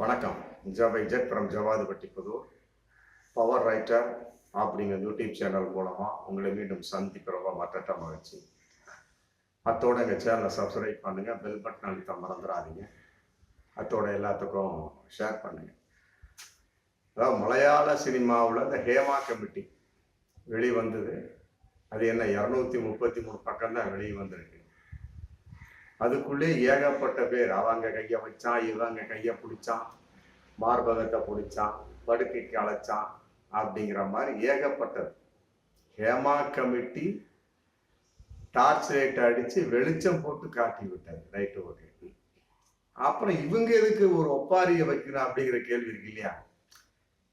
வணக்கம். ஜவை Jet from Javadhipatti Puthur. Power writer அப்படிங்கிற யூடியூப் சேனல் மூலமாக உங்களை மீண்டும் சந்திக்கிறவங்க மற்ற மகிழ்ச்சி. அத்தோட எங்கள் சேனலை சப்ஸ்கிரைப் பண்ணுங்கள், பெல் பட்டன் அழுத்த மறந்துடாதீங்க. அத்தோட எல்லாத்துக்கும் ஷேர் பண்ணுங்கள். அதாவது மலையாள சினிமாவில் இந்த ஹேமா கமிட்டி வெளிவந்தது. அது என்ன 233 பக்கம் தான் வெளியே வந்திருக்கு. அதுக்குள்ளே ஏகப்பட்ட பேர் அவங்க கையை வச்சான், இவங்க கையை பிடிச்சான், மார்பகத்தை பிடிச்சான், படுக்கைக்கு அழைச்சான் அப்படிங்கிற மாதிரி ஏகப்பட்டது. ஹேமா கமிட்டி டார்ச் லைட் அடிச்சு வெளிச்சம் போட்டு காட்டி விட்டது. Right, okay. அப்புறம் இவங்க எதுக்கு ஒரு ஒப்பாரியை வைக்கணும் அப்படிங்கிற கேள்வி இருக்கு இல்லையா?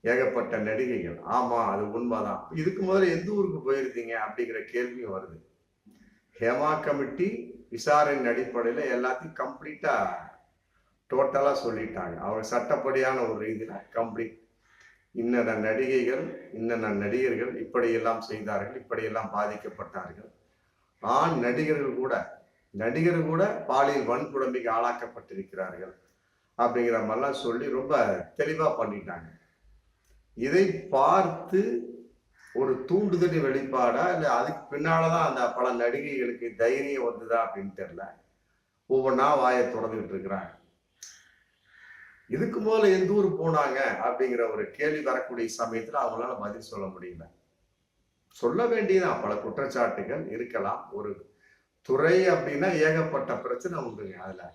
ஏகப்பட்ட நடிகைகள். ஆமா, அது உண்மைதான். இதுக்கு முதல்ல எந்த ஊருக்கு போயிருந்தீங்க அப்படிங்கிற கேள்வியும் வருது. ஹேமா கமிட்டி விசாரணை அடிப்படையில் எல்லாத்தையும் கம்ப்ளீட்டா டோட்டலா சொல்லிட்டாங்க. அவங்க சட்டப்படியான ஒரு ரீதியில கம்ப்ளீட் இன்னென்ன நடிகைகள், இன்னென்ன நடிகர்கள் இப்படியெல்லாம் செய்தார்கள், இப்படியெல்லாம் பாதிக்கப்பட்டார்கள். ஆண் நடிகர்கள் கூட பாலியல் வன்கொடுமைக்கு ஆளாக்கப்பட்டிருக்கிறார்கள் அப்படிங்கிற மாதிரிலாம் சொல்லி ரொம்ப தெளிவா பண்ணிட்டாங்க. இதை பார்த்து ஒரு தூண்டுதல் வெளிப்பாடா இல்லை அதுக்கு பின்னாலதான் அந்த பல நடிகைகளுக்கு தைரியம் வந்துதா அப்படின்னு தெரியல. ஒவ்வொன்றா வாயை திறந்துகிட்டு இருக்கிறாங்க. இதுக்கு முதல்ல எந்த ஊர் போனாங்க அப்படிங்கிற ஒரு கேள்வி வரக்கூடிய சமயத்துல அவங்களால பதில் சொல்ல முடியல. சொல்ல வேண்டியதான், பல குற்றச்சாட்டுகள் இருக்கலாம். ஒரு துறை அப்படின்னா ஏகப்பட்ட பிரச்சனை உண்டுங்க. அதுல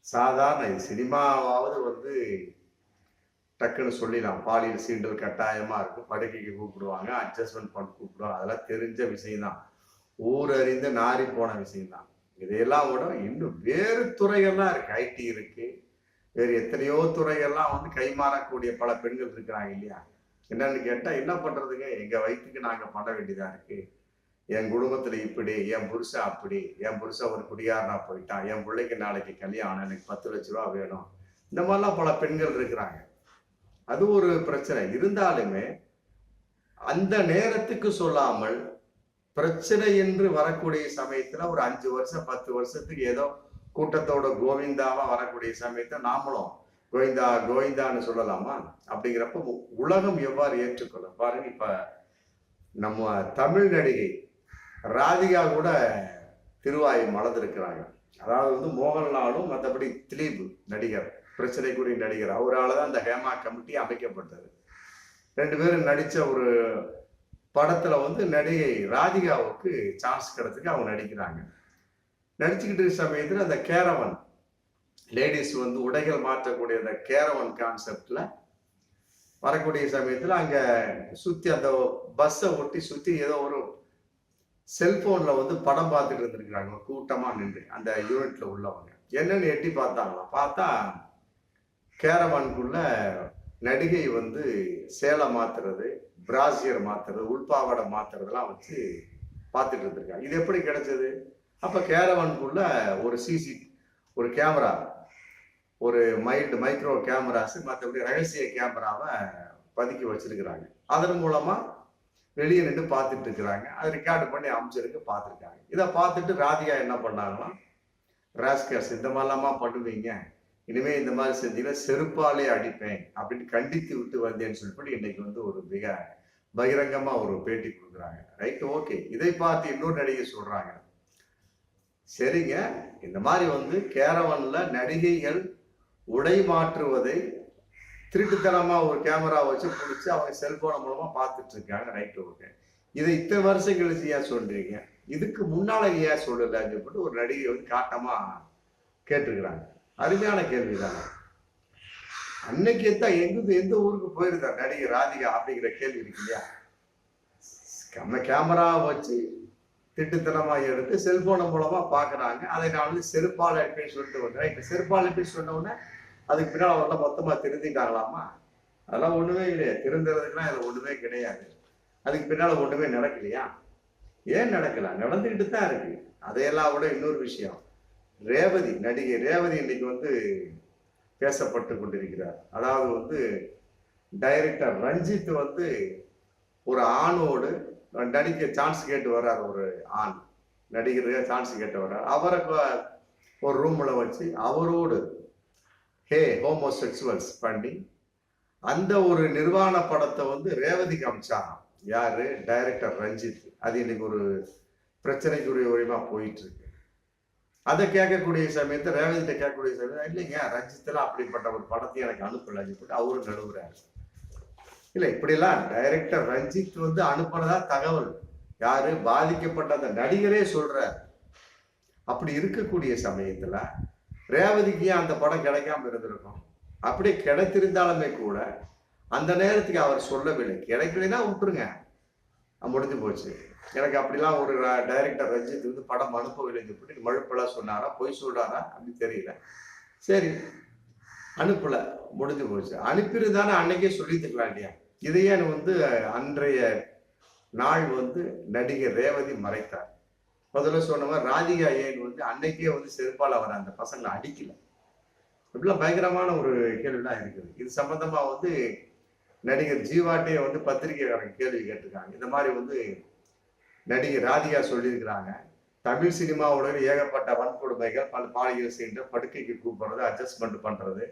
சாதாரண சினிமாவாவது டக்குன்னு சொல்லிடலாம். பாலியல் சீண்டல் கட்டாயமா இருக்கு, படுக்கைக்கு கூப்பிடுவாங்க, அட்ஜஸ்ட்மெண்ட் பண்ணி கூப்பிடுவாங்க. அதெல்லாம் தெரிஞ்ச விஷயம்தான், ஊரறிந்து நாரி போன விஷயம்தான். இதையெல்லாம் விட இன்னும் வேறு துறைகள்லாம் இருக்கு. ஐடி இருக்கு, வேறு எத்தனையோ துறைகள்லாம் கைமாறக்கூடிய பல பெண்கள் இருக்கிறாங்க இல்லையா? என்னன்னு கேட்டா, என்ன பண்றதுங்க, எங்க வயிற்றுக்கு நாங்க பண்ண வேண்டியதா இருக்கு. என் குடும்பத்துல இப்படி, என் புருஷன் அப்படி, என் புருஷன் ஒரு குடியாரனா போயிட்டான், என் பிள்ளைக்கு நாளைக்கு கல்யாணம், எனக்கு 10 லட்ச ரூபா வேணும். இந்த மாதிரிலாம் பல பெண்கள் இருக்கிறாங்க. அது ஒரு பிரச்சனை. இருந்தாலுமே அந்த நேரத்துக்கு சொல்லாமல் பிரச்சனை என்று வரக்கூடிய சமயத்துல ஒரு 5 வருஷம் 10 வருஷத்துக்கு ஏதோ கூட்டத்தோட கோவிந்தாவா வரக்கூடிய சமயத்தை நாமளும் கோவிந்தா கோவிந்தான்னு சொல்லலாமா? அப்படிங்கிறப்ப உலகம் எவ்வாறு ஏற்றுக்கொள்ளும் பாருங்க. இப்ப நம்ம தமிழ் நடிகை ராதிகா கூட திருவாய் மலர்ந்திருக்கிறாங்க. அதாவது மோகன்லாலும் மற்றபடி திலீப் நடிகர், பிரச்சனைக்குரிய நடிகர், அவரால் தான் அந்த ஹேமா கமிட்டி அமைக்கப்பட்டது. 2 பேரும் நடிச்ச ஒரு படத்துல நடிகை ராதிகாவுக்கு சான்ஸ் கிடைச்சுக்கு அவங்க நடிக்கிறாங்க. நடிச்சுக்கிட்டு இருக்க சமயத்துல அந்த கேரவன் லேடிஸ் உடைகள் மாற்றக்கூடிய அந்த கேரவன் கான்செப்ட்ல வரக்கூடிய சமயத்துல அங்க சுத்தி அந்த பஸ்ஸை ஒட்டி சுத்தி ஏதோ ஒரு செல்போன்ல படம் பார்த்துட்டு இருந்திருக்கிறாங்க. கூட்டமா நின்று அந்த யூனிட்ல உள்ளவங்க என்னன்னு எட்டி பார்த்தாங்களாம். பார்த்தா கேரவானுக்குள்ள நடிகை சேலை மாத்துறது, பிராசியர் மாத்துறது, உள்பாவடை மாத்துறதெல்லாம் வச்சு பார்த்துட்டு இருந்திருக்காங்க. இது எப்படி கிடைச்சது? அப்ப கேரவானுக்குள்ள ஒரு கேமரா, ஒரு மைக்ரோ கேமராஸ், மற்றபடி ரகசிய கேமராவை பதுக்கி வச்சிருக்கிறாங்க. அதன் மூலமா வெளியே நின்று பார்த்துட்டு இருக்கிறாங்க. அதை ரெக்கார்டு பண்ணி அமைச்சிருக்கு, பார்த்துருக்காங்க. இதை பார்த்துட்டு ராதிகா என்ன பண்ணாங்கன்னா, ராஸ்கர்ஸ் இந்த மாதிரிலாமா பண்ணுவீங்க, இனிமே இந்த மாதிரி செஞ்சீங்கன்னா செருப்பாலே அடிப்பேன் அப்படின்னு கண்டித்து விட்டு வந்தேன்னு சொல்லிட்டு இன்னைக்கு ஒரு மிக பகிரங்கமா ஒரு பேட்டி கொடுக்குறாங்க. Right, okay. இதை பார்த்து இன்னொரு நடிகை சொல்றாங்க, சரிங்க, இந்த மாதிரி கேரவன்ல நடிகைகள் உடை மாற்றுவதை திருட்டுத்தனமா ஒரு கேமரா வச்சு பிடிச்சி அவங்க செல்போனை மூலமா பார்த்துட்டு இருக்காங்க. Right, okay. இதை இத்தனை வருஷம் கழிச்சு ஏன் சொல்றீங்க, இதுக்கு முன்னால ஏன் சொல்லலன்னு சொல்லிட்டு ஒரு நடிகை காட்டமா கேட்டிருக்கிறாங்க. அருமையான கேள்விதானே. அன்னைக்கு எந்த ஊருக்கு போயிருந்தா நடிகை ராதிகா அப்படிங்கிற கேள்வி இருக்கு இல்லையா? கேமரா வச்சு திட்டுத்தனமா எடுத்து செல்போனை மூலமா பாக்குறாங்க. அதை நான் செருப்பால் அடிப்பேன்னு சொல்லிட்டு இப்ப செருப்பால் அடிப்பேன்னு சொன்ன உடனே அதுக்கு பின்னால் அவரெல்லாம் மொத்தமா திருந்திட்டாங்களாமா? அதெல்லாம் ஒண்ணுமே இல்லையா. திருந்துறதுக்குலாம் இதுல ஒண்ணுமே கிடையாது. அதுக்கு பின்னால ஒண்ணுமே நடக்கலையா? ஏன் நடக்கல? நடந்துகிட்டு தான் இருக்கு. அதையெல்லாம் விட இன்னொரு விஷயம், நடிகை ரேவதி இன்னைக்கு பேசப்பட்டு கொண்டிருக்கிறார். அதாவது டைரக்டர் ரஞ்சித் ஒரு ஆணோடு நடிக்க சான்ஸ் கேட்டு வர்றார். ஒரு ஆண் நடிகர் சான்ஸ் கேட்டு வர்றார். அவரை ஒரு ரூம்ல வச்சு அவரோடு ஹோமோசெக்சுவல்ஸ் பண்ணி அந்த ஒரு நிர்வாண படத்தை வந்து ரேவதிக்கு அமிச்சாங்க. யாரு? டைரக்டர் ரஞ்சித். அது இன்னைக்கு ஒரு பிரச்சனைக்குரிய உரிமா போயிட்டு இருக்கு. அதை கேட்கக்கூடிய சமயத்தை ரேவதிட்ட கேட்கக்கூடிய சமயத்தை, இல்லைங்க ரஞ்சித்லாம் அப்படிப்பட்ட ஒரு படத்தை எனக்கு அனுப்பல சொல்லிட்டு அவரும் நடுவுறாரு. இல்ல இப்படிலாம் டைரக்டர் ரஞ்சித் வந்து அனுப்புனதா தகவல். யாரு? பாதிக்கப்பட்ட அந்த நடிகரே சொல்ற. அப்படி இருக்கக்கூடிய சமயத்துல ரேவதிக்கு ஏன் அந்த படம் கிடைக்காம இருந்திருக்கும்? அப்படி கிடைத்திருந்தாலுமே கூட அந்த நேரத்துக்கு அவர் சொல்லவில்லை. கிடைக்கலைன்னா விட்டுருங்க, முடிஞ்சு போச்சு. எனக்கு அப்படிலாம் ஒரு டைரக்டர் ரஞ்சித் வந்து படம் அனுப்பவில்லைன்னு சொல்லிட்டு மழுப்பெல்லாம் சொன்னாரா, பொய் சொல்றாரா அப்படி தெரியல. சரி அனுப்பல, முடிஞ்சு போச்சு. அனுப்பியிருந்தானே அன்னைக்கே சொல்லிட்டுக்கலாம் இல்லையா? இதையே வந்து அன்றைய நாள் வந்து நடிகர் ரேவதி மறைத்தார். முதல்ல சொன்ன மாதிரி ராதிகா ஏன் வந்து அன்னைக்கே வந்து செருப்பால் அவர் அந்த பசங்களை அடிக்கல. இப்படிலாம் பயங்கரமான ஒரு கேள்விலாம் இருக்குது. இது சம்பந்தமா வந்து நடிகர் ஜீவாட்டையே வந்து பத்திரிகைக்காரங்க கேள்வி கேட்டிருக்காங்க. இந்த மாதிரி வந்து நடிகர் ராதிகா சொல்லியிருக்கிறாங்க, தமிழ் சினிமாவோட ஏகப்பட்ட வன்கொடுமைகள், பல பாலியல் செய்கின்ற, படுக்கைக்கு கூப்பிடுறது, அட்ஜஸ்ட்மெண்ட் பண்றது,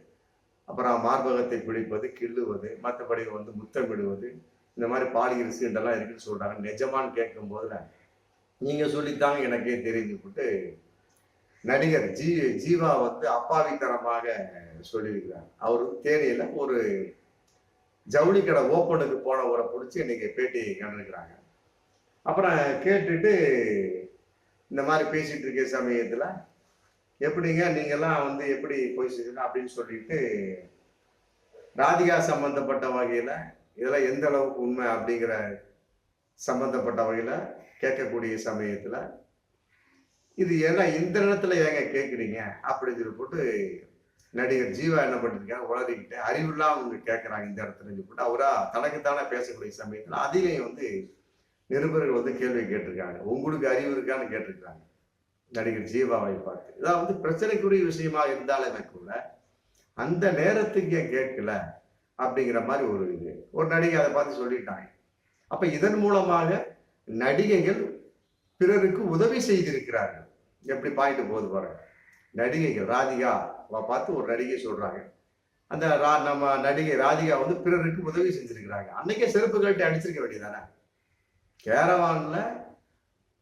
அப்புறம் மார்பகத்தை பிடிப்பது, கிள்ளுவது, மற்றபடி வந்து முத்தமிடுவது, இந்த மாதிரி பாலியல் சீண்டெல்லாம் இருக்குன்னு சொல்றாங்க. நிஜமான்னு கேட்கும் போதுல நீங்க சொல்லித்தாங்க எனக்கே தெரிஞ்சுக்கிட்டு நடிகர் ஜீவா வந்து அப்பாவித்தனமாக சொல்லியிருக்கிறார். அவரு தேனியில ஒரு ஜவுளி கடை ஓப்பனுக்கு போனவரை பிடிச்சி இன்னைக்கு பேட்டி கண்டிருக்கிறாங்க. அப்புறம் கேட்டுட்டு இந்த மாதிரி பேசிட்டு இருக்க சமயத்துல எப்படிங்க நீங்கெல்லாம் வந்து எப்படி போய் செய்யணும் அப்படின்னு சொல்லிட்டு ராதிகா சம்பந்தப்பட்ட வகையில இதெல்லாம் எந்த அளவுக்கு உண்மை அப்படிங்கிற சம்பந்தப்பட்ட வகையில கேட்கக்கூடிய சமயத்துல இது ஏன்னா இந்த இடத்துல ஏங்க கேட்குறீங்க அப்படின்னு சொல்லி போட்டு நடிகர் ஜீவா என்ன பண்ணிருக்காங்க, உளறிக்கிட்டு அறிவுலாம் அவங்க கேட்கறாங்க இந்த இடத்துல போட்டு அவரா தனக்குத்தானே பேசக்கூடிய சமயத்துல அதிலையும் வந்து நிருபர்கள் வந்து கேள்வி கேட்டிருக்காங்க. உங்களுக்கு அறிவு இருக்கான்னு கேட்டிருக்காங்க நடிகர் ஜீவாவை பார்த்து. இதான் வந்து பிரச்சனைக்குரிய விஷயமா இருந்தாலுமே கூட அந்த நேரத்துக்கு ஏன் கேட்கல அப்படிங்கிற மாதிரி ஒரு இது ஒரு நடிகை அதை பார்த்து சொல்லிட்டாங்க. அப்ப இதன் மூலமாக நடிகைகள் பிறருக்கு உதவி செய்திருக்கிறார்கள். எப்படி பாயிண்ட் போகுது பாருங்க. நடிகைகள் ராதிகா பார்த்து ஒரு நடிகை சொல்றாங்க, அந்த நம்ம நடிகை ராதிகா வந்து பிறருக்கு உதவி செஞ்சிருக்கிறாங்க. அன்னைக்கே செருப்பு கட்டி அடிச்சிருக்க வேண்டியதானே? கேரவான்ல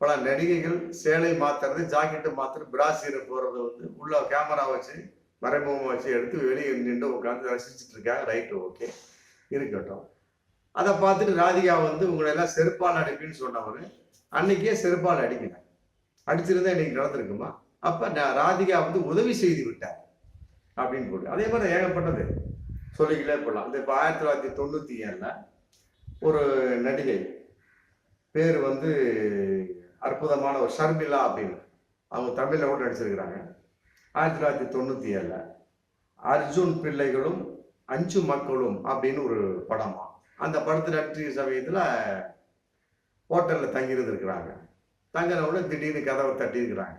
பல நடிகைகள் சேலை மாத்துறது, ஜாக்கெட்டு மாத்துறது, பிராசீரை போறது வந்து உள்ள கேமரா வச்சு மறைமுகமா வச்சு எடுத்து வெளியே நின்று உட்காந்து ரசிச்சுட்டு இருக்காங்க. ரைட்டு, ஓகே இருக்கட்டும். அதை பார்த்துட்டு ராதிகா வந்து உங்களை எல்லாம் செருப்பால் அடிப்பின்னு சொன்னவரு அன்னைக்கே செருப்பால் அடிக்கல. அடிச்சிருந்தா இன்னைக்கு நடந்திருக்குமா? அப்ப ராதிகா வந்து உதவி செய்து விட்டார் அப்படின்னு போட்டு அதே மாதிரி ஏகப்பட்டது சொல்லிக்கிட்டே போடலாம். இந்த இப்ப 1997 ஒரு நடிகை பேர் வந்து அற்புதமான ஒரு ஷர்மிளா அப்படின்னு, அவங்க தமிழ்ல கூட நடிச்சிருக்கிறாங்க. 1997 அர்ஜுன் பிள்ளைகளும் 5 மக்களும் அப்படின்னு ஒரு படமா. அந்த படத்துல நடிச்ச சமயத்துல ஹோட்டல்ல தங்கியிருந்துருக்கிறாங்க. தங்கினவுட திடீர்னு கதவை தட்டி இருக்கிறாங்க.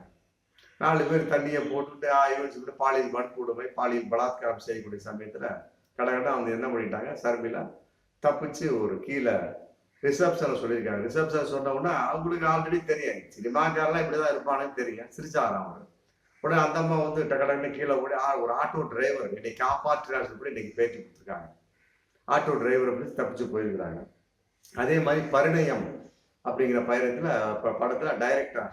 4 பேர் தண்ணியை போட்டுட்டு யோசிச்சுட்டு பாலியல் வன்கொடுமை, பாலியல் பலாத்காரம் செய்யக்கூடிய சமயத்துல கடகடா அவங்க என்ன பண்ணிட்டாங்க, ஷர்மிளா தப்பிச்சு ஒரு கீழே ரிசப்ஷனை சொல்லியிருக்காங்க. ரிசப்ஷன் சொன்னவுடனே அவங்களுக்கு ஆல்ரெடி தெரியும் சினிமாக்காரெல்லாம் இப்படிதான் இருப்பானுன்னு தெரியும். சிரிச்சாராம் அவரு. உடனே அந்த அம்மா வந்து டக்கடன்னு கீழே ஓடி ஒரு ஆட்டோ டிரைவர் என்னை காப்பாற்றுறாரு சொல்லி இன்னைக்கு பேட்டி கொடுத்துருக்காங்க. ஆட்டோ டிரைவரை பிடிச்சி தப்பிச்சு போயிருக்கிறாங்க. அதே மாதிரி பரிணயம் அப்படிங்கிற பயணத்துல படத்துல டைரக்டர்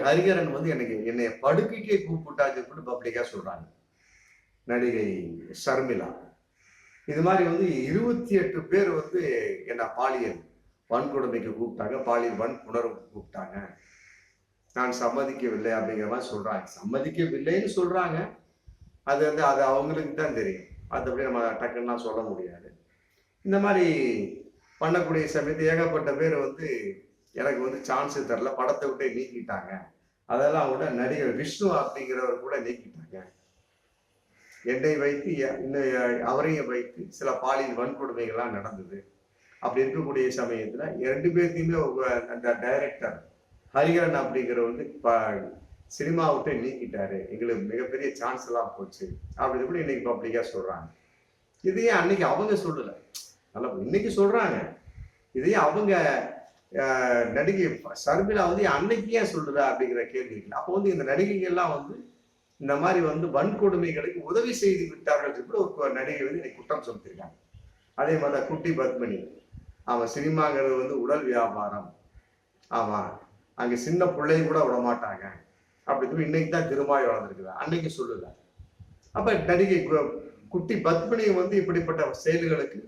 ஹரிகரன் வந்து என்னைய படுக்கைக்கே கூப்பிட்டாச்சு கூட பப்ளிக்கா சொல்றாங்க நடிகை ஷர்மிளா. இது மாதிரி வந்து 28 பேர் வந்து என்ன பாலியல் வன்கொடுமைக்கு கூப்பிட்டாங்க, பாலியல் வன்புணர்வுக்கு கூப்பிட்டாங்க. நான் சம்மதிக்கவில்லை அப்படிங்கிற மாதிரி சொல்றாங்க. சம்மதிக்கவில்லைன்னு சொல்றாங்க. அது வந்து அது அவங்களுக்கு தான் தெரியும். மற்றபடி நம்ம டக்குன்னா சொல்ல முடியாது. இந்த மாதிரி பண்ணக்கூடிய சமயத்து ஏகப்பட்ட பேர் வந்து எனக்கு வந்து சான்ஸ் தரல, படத்தை விட்டு நீக்கிட்டாங்க. அதெல்லாம் கூட நடிகர் விஷ்ணு அப்படிங்கிறவர் கூட நீக்கிட்டாங்க. என்னை வைத்து அவரையும் வைத்து சில பாலியல் வன்கொடுமைகள்லாம் நடந்தது. அப்படி இருக்கக்கூடிய சமயத்துல 2 பேர்த்தையுமே அந்த டைரக்டர் ஹரிகரன் அப்படிங்கிற வந்து சினிமா விட்டு நீக்கிட்டாரு, எங்களுக்கு மிகப்பெரிய சான்ஸ் எல்லாம் போச்சு அப்படின்னு கூட இன்னைக்கு பப்ளிக்கா சொல்றாங்க. இதையே அன்னைக்கு அவங்க சொல்லல, நல்லா இன்னைக்கு சொல்றாங்க. இதையே அவங்க நடிகை ஷர்மிளா வந்து அன்னைக்கு ஏன் சொல்றா அப்படிங்கிற கேள்வி இருக்கு. அப்போ வந்து இந்த நடிகைகள்லாம் வந்து இந்த மாதிரி வந்து வன்கொடுமைகளுக்கு உதவி செய்து விட்டார்கள் என்று ஒரு நடிகை வந்து இன்னைக்கு குற்றம் சொல்லியிருக்காங்க. அதே மாதிரி குட்டி பத்மினி, அவன் சினிமாங்கிறது வந்து உடல் வியாபாரம், ஆமா அங்க சின்ன பிள்ளைய கூட விட மாட்டாங்க அப்படி இன்னைக்கு தான் திருமாய் வளர்ந்துருக்குது, அன்னைக்கு சொல்லல. அப்ப நடிகை குட்டி பத்மினி வந்து இப்படிப்பட்ட செயல்களுக்கு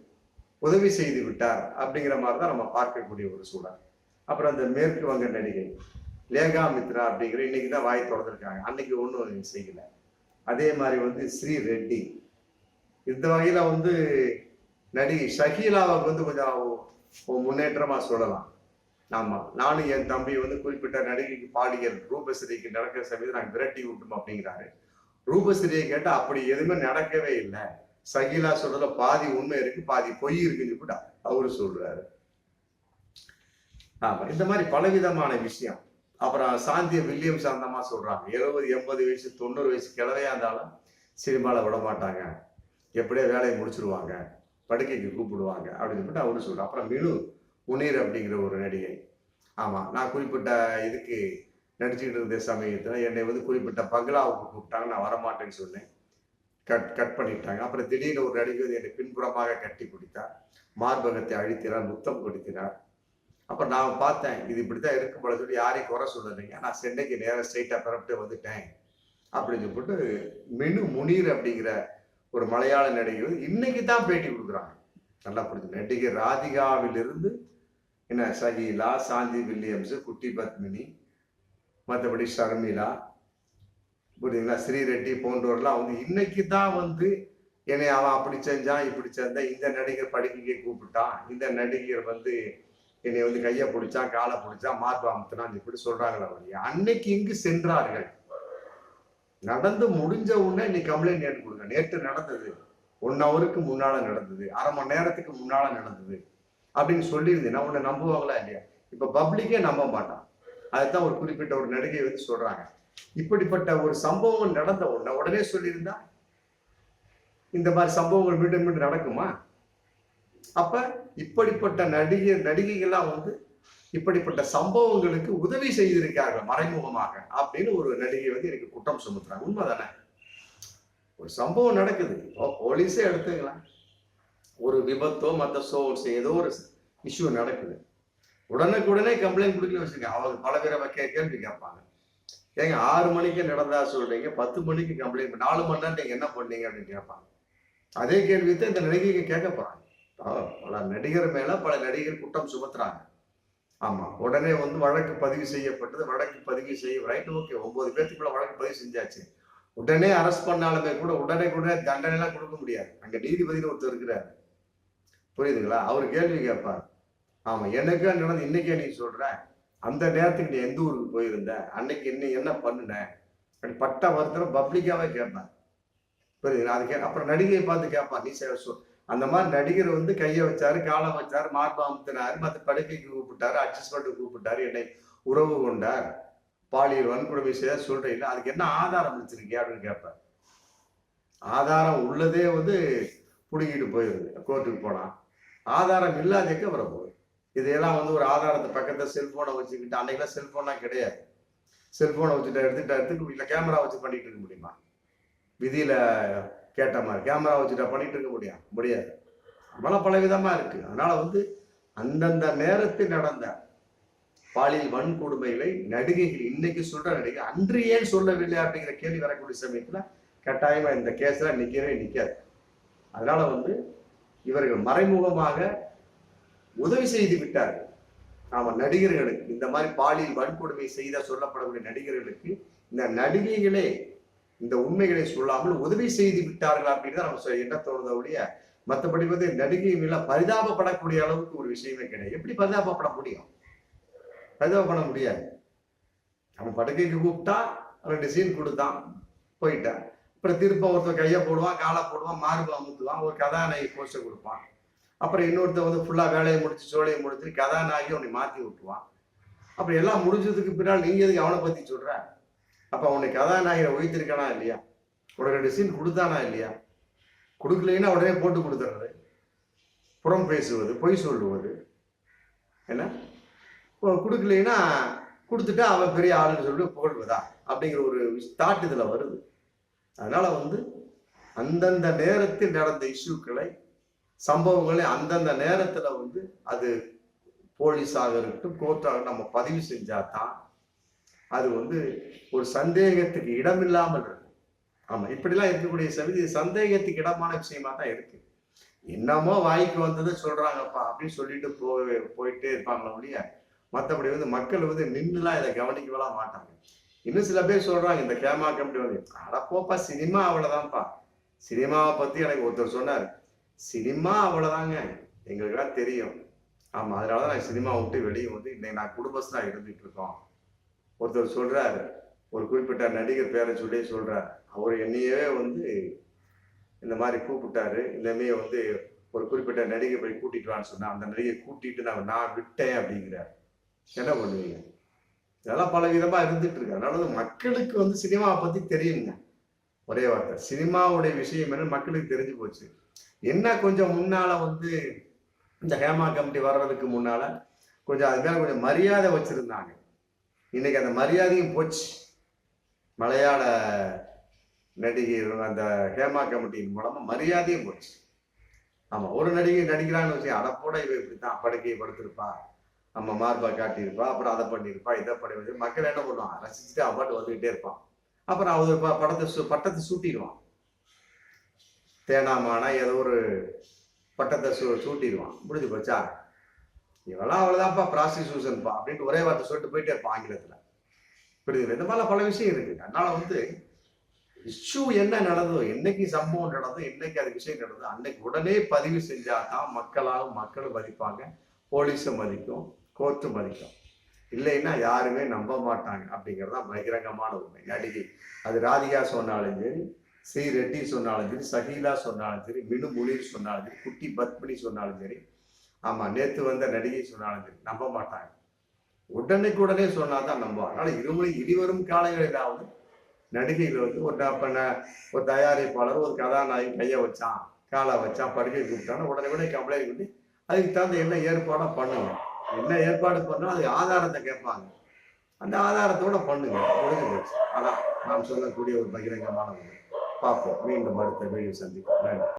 உதவி செய்து விட்டார் அப்படிங்கிற மாதிரி தான் நம்ம பார்க்கக்கூடிய ஒரு சூழல். அப்புறம் அந்த மேற்கு வங்க நடிகை லேகா மித்ரா அப்படிங்கிற இன்னைக்கு தான் வாய் திறந்துருக்காங்க, அன்னைக்கு ஒன்றும் செய்யல. அதே மாதிரி வந்து ஸ்ரீ ரெட்டி, இந்த வகையில வந்து நடிகை ஷகீலாவை வந்து கொஞ்சம் முன்னேற்றமா சொல்லலாம். ஆமா, நானும் என் தம்பி வந்து குறிப்பிட்ட நடிகைக்கு பாலியல் ரூபஸ்ரீக்கு நடக்கிற சமயத்தில் நாங்கள் விரட்டி விட்டோம் அப்படிங்கிறாரு. ரூபஸ்ரீயை கேட்டா அப்படி எதுவுமே நடக்கவே இல்லை, ஷகீலா சொல்றதுல பாதி உண்மை இருக்கு பாதி பொய் இருக்குன்னு கூட அவரு சொல்றாரு. ஆமா, இந்த மாதிரி பலவிதமான விஷயம். அப்புறம் சாந்திய வில்லியம்ஸ் அந்தமா சொல்றாங்க, 70 80 வயசு 90 வயசு கிழவையா இருந்தாலும் சினிமாவில் விட மாட்டாங்க, எப்படியே வேலையை முடிச்சிருவாங்க, படுக்கைக்கு கூப்பிடுவாங்க அப்படின்னு சொல்லிட்டு அவரு சொல்றாரு. அப்புறம் மினு முனீர் அப்படிங்கிற ஒரு நடிகை, ஆமா நான் குறிப்பிட்ட இதுக்கு நடிச்சுக்கிட்டு இருந்த சமயத்துல என்னை வந்து குறிப்பிட்ட பங்களாவுக்கு கூப்பிட்டாங்க, நான் வரமாட்டேன்னு சொன்னேன், கட் பண்ணிட்டாங்க. அப்புறம் திடீர்னு ஒரு நடிகை வந்து என்னை பின்புறமாக கட்டி பிடித்தார், மார்பகத்தை அழித்தினார், முத்தம் கொடுத்தினார். அப்ப நான் பார்த்தேன் இது இப்படித்தான் இருக்கும் போல சொல்லி யாரையும் குறை சொல்லலைங்க, நான் சென்னைக்கு நேரம் ஸ்ட்ரைட்டா பிறப்பிட்டு வந்துட்டேன் அப்படின்னு சொல்லிட்டு மினு முனீர் அப்படிங்கிற ஒரு மலையாள நடிகை இன்னைக்கு தான் பேட்டி கொடுக்குறாங்க. நல்லா புரிஞ்சு, நடிகை ராதிகாவிலிருந்து என்ன ஷகீலா, சாந்தி வில்லியம்ஸ், குட்டி பத்மினி, மற்றபடி ஷர்மிளா, புரியுதுங்களா, ஸ்ரீரெட்டி போன்றவர்கள்லாம் வந்து இன்னைக்கு தான் வந்து என்னை அவன் அப்படி செஞ்சான் இப்படி செஞ்சான், இந்த நடிகர் படுக்கைக்கு கூப்பிட்டான், இந்த நடிகர் வந்து என்னை வந்து கையை பிடிச்சான் காலை பிடிச்சான் மார்பு அமுத்தினான் இப்படி சொல்றாங்களா வழியா. அன்னைக்கு இங்கு சென்றார்கள், நடந்து முடிஞ்ச உடனே நீ கம்ப்ளைண்ட் ஏன் கொடுங்க, நேற்று நடந்தது 1 ஹவருக்கு முன்னால நடந்தது, அரை மணி நேரத்துக்கு முன்னால நடந்தது அப்படின்னு சொல்லியிருந்தேன், உன்னை நம்புவாங்களா இல்லையா? இப்ப பப்ளிக்கே நம்ப மாட்டான். அதுதான் ஒரு குறிப்பிட்ட ஒரு நடிகை வந்து சொல்றாங்க, இப்படிப்பட்ட ஒரு சம்பவம் நடந்த உடனே சொல்லியிருந்தா இந்த மாதிரி சம்பவங்கள் மீண்டும் மீண்டும் நடக்குமா? அப்ப இப்படிப்பட்ட நடிகைகள்லாம் வந்து இப்படிப்பட்ட சம்பவங்களுக்கு உதவி செய்திருக்கார்கள் மறைமுகமாக அப்படின்னு ஒரு நடிகை வந்து எனக்கு குற்றம் சுமத்துறாங்க. உண்மைதானே? ஒரு சம்பவம் நடக்குது, இப்போ போலீஸே எடுத்துக்கலாம், ஒரு விபத்தோ மற்ற ஏதோ ஒரு இஷ்யூ நடக்குது, உடனுக்குடனே கம்ப்ளைண்ட் கொடுக்கல வச்சுருங்க, அவங்க பல பேரை கேள்வி கேட்பாங்க, ஏங்க 6 மணிக்கு நடந்தா சொல்றீங்க, 10 மணிக்கு கம்ப்ளைண்ட் 4 மணி நேரம் நீங்க என்ன பண்ணீங்க அப்படின்னு கேட்பாங்க. அதே கேள்வி தான் இந்த நடிகைக்கு கேட்க போறாங்க. பல நடிகர் மேல பல நடிகர் குற்றம் சுமத்துறாங்க. ஆமா, உடனே வந்து வழக்கு பதிவு செய்யப்பட்டது, வழக்கு பதிவு செய்ய ரைட், ஓகே 9 பேர்த்துக்குள்ள வழக்கு பதிவு செஞ்சாச்சு, உடனே அரெஸ்ட் பண்ணாலுமே கூட உடனே தண்டனை எல்லாம் கொடுக்க முடியாது. அங்க நீதிபதினு ஒருத்தர் இருக்கிறாரு, புரியுதுங்களா, அவர் கேள்வி கேட்பார். ஆமா, எனக்கே நடந்து இன்னைக்கே நீ சொல்ற, அந்த நேரத்துக்கு நீ எந்த ஊருக்கு போயிருந்த, அன்னைக்கு என்ன பண்ணுன அப்படி பட்ட வருத்தம் பப்ளிக்காவே கேட்பான், புரியுதுங்களா. அது அப்புறம் நடிகையை பார்த்து கேட்பான், நீ அந்த மாதிரி நடிகர் வந்து கையை வச்சாரு காலை வச்சாரு மார்பு அமுத்தினாரு, மற்ற படுக்கைக்கு கூப்பிட்டாரு, அட்ஜஸ்ட்மெண்ட் கூப்பிட்டாரு, என்னை உறவு கொண்டார், பாலியல் வன்கொடுமை செய்ய சொல்றீங்க, அதுக்கு என்ன ஆதாரம் வச்சிருக்கியா அப்படின்னு கேட்பார். ஆதாரம் உள்ளதே வந்து பிடிக்கிட்டு போயிருது, கோர்ட்டுக்கு போனா ஆதாரம் இல்லாதக்க வர போகுது. இதையெல்லாம் வந்து ஒரு ஆதாரத்தை பக்கத்துல செல்போனை வச்சுக்கிட்டு, அன்னைக்கெல்லாம் செல்போன்லாம் கிடையாது, செல்போனை வச்சுட்டு எடுத்துட்டு இல்லை கேமரா வச்சு பண்ணிட்டு இருக்க முடியுமா? விதியில கேட்ட மாதிரி கேமரா வச்சுட்டா பண்ணிட்டு இருக்க முடியாது. அதெல்லாம் பல விதமா இருக்கு. அதனால வந்து அந்தந்த நேரத்தில் நடந்த பாலியல் வன்கொடுமைகளை நடிகைகள் இன்னைக்கு சொல்ற நடிகை அன்று ஏன் சொல்லவில்லை அப்படிங்கிற கேள்வி வரக்கூடிய சமயத்துல கட்டாயமா இந்த கேஸ்ல நிக்காது. அதனால வந்து இவர்கள் மறைமுகமாக உதவி செய்து விட்டார்கள். நாம நடிகர்களுக்கு இந்த மாதிரி பாலியல் வன்கொடுமை செய்த சொல்லப்படக்கூடிய நடிகர்களுக்கு இந்த நடிகைகளே இந்த உண்மைகளை சொல்லாமல் உதவி செய்து விட்டார்கள் அப்படின்னு நம்ம என்ன தோணுத ஒழிய மற்றபடி வந்து நடிகை மேல பரிதாபப்படக்கூடிய அளவுக்கு ஒரு விஷயமே கிடையாது. எப்படி பரிதாபப்பட முடியும்? பரிதாபப்பட முடியாது. அவன் படுக்கைக்கு கூப்பிட்டா 2 சீன் கொடுத்தான், போயிட்டான். அப்புறம் திரும்ப ஒருத்தர் கையை போடுவான், காலை போடுவான், மார்பு அமுத்துவான், ஒரு கதாநாயகி போஸ்டர் கொடுப்பான். அப்புறம் இன்னொருத்தர் வந்து ஃபுல்லா வேலையை முடிச்சு சோலையை முடிச்சு கதாநாயகி அவனை மாத்தி விட்டுருவான். அப்புறம் எல்லாம் முடிஞ்சதுக்கு பின்னால் நீங்க எதுக்கு அவனை பத்தி சொல்ற? அப்ப அவனை கதாநாயகரை ஒழித்திருக்கானா இல்லையா? ஒரு 2 சீன் கொடுத்தானா இல்லையா? கொடுக்கலைன்னா உடனே போட்டு கொடுத்துறது, புறம் பேசுவது, பொய் சொல்லுவது, என்ன கொடுக்கலைன்னா கொடுத்துட்டா அவன் பெரிய ஆளுன்னு சொல்லிட்டு புகழ்வதா அப்படிங்கிற ஒரு தாட் இதுல வருது. அதனால அந்தந்த நேரத்தில் நடந்த இஷ்யூக்களை, சம்பவங்களை அந்தந்த நேரத்துல அது போலீஸாக இருக்கட்டும், கோர்ட்டாக நம்ம பதிவு செஞ்சாதான் அது ஒரு சந்தேகத்துக்கு இடமில்லாமல் இருக்கும். ஆமா, இப்படிலாம் இருக்கக்கூடிய சமயத்து இது சந்தேகத்துக்கு இடமான விஷயமா தான் இருக்கு. என்னமோ வாய்க்கு வந்ததை சொல்றாங்கப்பா அப்படின்னு சொல்லிட்டு போயிட்டே இருப்பாங்களே ஒழிய, மற்றபடி மக்கள் நின்றுலாம் இதை கவனிக்கலாம் மாட்டாங்க. இன்னும் சில பேர் சொல்றாங்க, இந்த கேமா கமிட்டி அடப்போப்பா சினிமா அவ்வளவுதான்ப்பா. சினிமாவை பத்தி எனக்கு ஒருத்தர் சொன்னார், சினிமா அவ்வளவுதாங்க, எங்களுக்கெல்லாம் தெரியும். ஆமா, அதனாலதான் நான் சினிமா விட்டு வெளியே இன்னைக்கு நான் குடும்பஸ்தா இருந்துட்டு இருக்கோம். ஒருத்தர் சொல்றாரு, ஒரு குறிப்பிட்ட நடிகர் பேரை சொல்லி சொல்றாரு, அவர் என்னையவே இந்த மாதிரி கூப்பிட்டாரு, இனிமே ஒரு குறிப்பிட்ட நடிகை போய் கூட்டிட்டு வான்னு சொன்னா, அந்த நடிகை கூட்டிட்டு நான் விட்டேன் அப்படிங்கிறார். என்ன பண்ணுவீங்க? இதெல்லாம் பல விதமா இருந்துட்டு இருக்கு. அதனால மக்களுக்கு சினிமாவை பத்தி தெரியுங்க. ஒரே வார்த்தை, சினிமாவுடைய விஷயம் என்ன மக்களுக்கு தெரிஞ்சு போச்சு. என்ன கொஞ்சம் முன்னால இந்த ஹேமா கமிட்டி வர்றதுக்கு முன்னால கொஞ்சம் அது மேல கொஞ்சம் மரியாதை வச்சிருந்தாங்க. இன்னைக்கு அந்த மரியாதையும் போச்சு. மலையாள நடிகை அந்த ஹேமா கமிட்டியின் மூலமா மரியாதையும் போச்சு. ஆமா, ஒரு நடிகை நடிக்கிறான்னு வச்சு, அடப்போட இவ இப்படித்தான் படுக்கையை படுத்திருப்பா, நம்ம மார்பா காட்டியிருப்பா, அப்புறம் அதை பண்ணியிருப்பா, இதை பண்ணி வச்சு மக்கள் என்ன பண்ணுவான், ரசிச்சுட்டு அப்பாட்டு வந்துகிட்டே இருப்பான். அப்புறம் அவர் பட்டத்தை சூட்டிடுவான். தேனாமானா ஏதோ ஒரு பட்டத்தை சூட்டிடுவான். முடிஞ்சு போச்சா, இவெல்லாம் அவ்வளவுதான்ப்பா ப்ராஸ்டிடியூஷன்ப்பா அப்படின்ட்டு ஒரே வார்த்தை சொல்லிட்டு போயிட்டே இருப்பான் ஆங்கிலத்துல. புரியுது? இந்த மாதிரிலாம் பல விஷயம் இருக்கு. அதனால இஷ்யூ என்ன நடந்ததோ, என்னைக்கு சம்பவம் நடந்தோ, என்னைக்கு அது விஷயம் நடந்ததோ, அன்னைக்கு உடனே பதிவு செஞ்சாதான் மக்களும் மதிப்பாங்க, போலீஸும் மதிக்கும், கோர்ட்டும் மதிக்கும். இல்லைன்னா யாருமே நம்ப மாட்டாங்க அப்படிங்கிறதா பகிரங்கமான உண்மை. நடிகை அது ராதிகா சொன்னாலும் சரி, ஸ்ரீ ரெட்டி சொன்னாலும் சரி, சஹீலா சொன்னாலும் சரி, மினு முனீர் சொன்னாலும் சரி, குட்டி பத்மினி சொன்னாலும் சரி, ஆமா நேத்து வந்த நடிகை சொன்னாலும் சரி, நம்ப மாட்டாங்க. உடனே சொன்னாதான் நம்புவாங்க. அதனால இனிவரும் காலங்களிலாவது நடிகைகள் ஒரு தயாரிப்பாளர் ஒரு கதாநாயகி கையை வச்சான், காலை வச்சான், படுக்கை கூப்பிட்டாலும் உடனே கம்ப்ளைண்ட் பண்ணி அதுக்கு தகுந்த என்ன ஏற்பாடா பண்ணுங்க. என்ன ஏற்பாடு பண்ணாலும் அது ஆதாரத்தை கேட்பாங்க. அந்த ஆதாரத்தோட பண்ணுங்க, முடிஞ்சு போச்சு. அதான் நாம் சொல்லக்கூடிய ஒரு பகிரங்கமான ஒன்று. பார்ப்போம். மீண்டும் அடுத்த வீடியோ சந்திப்போம். நன்றி.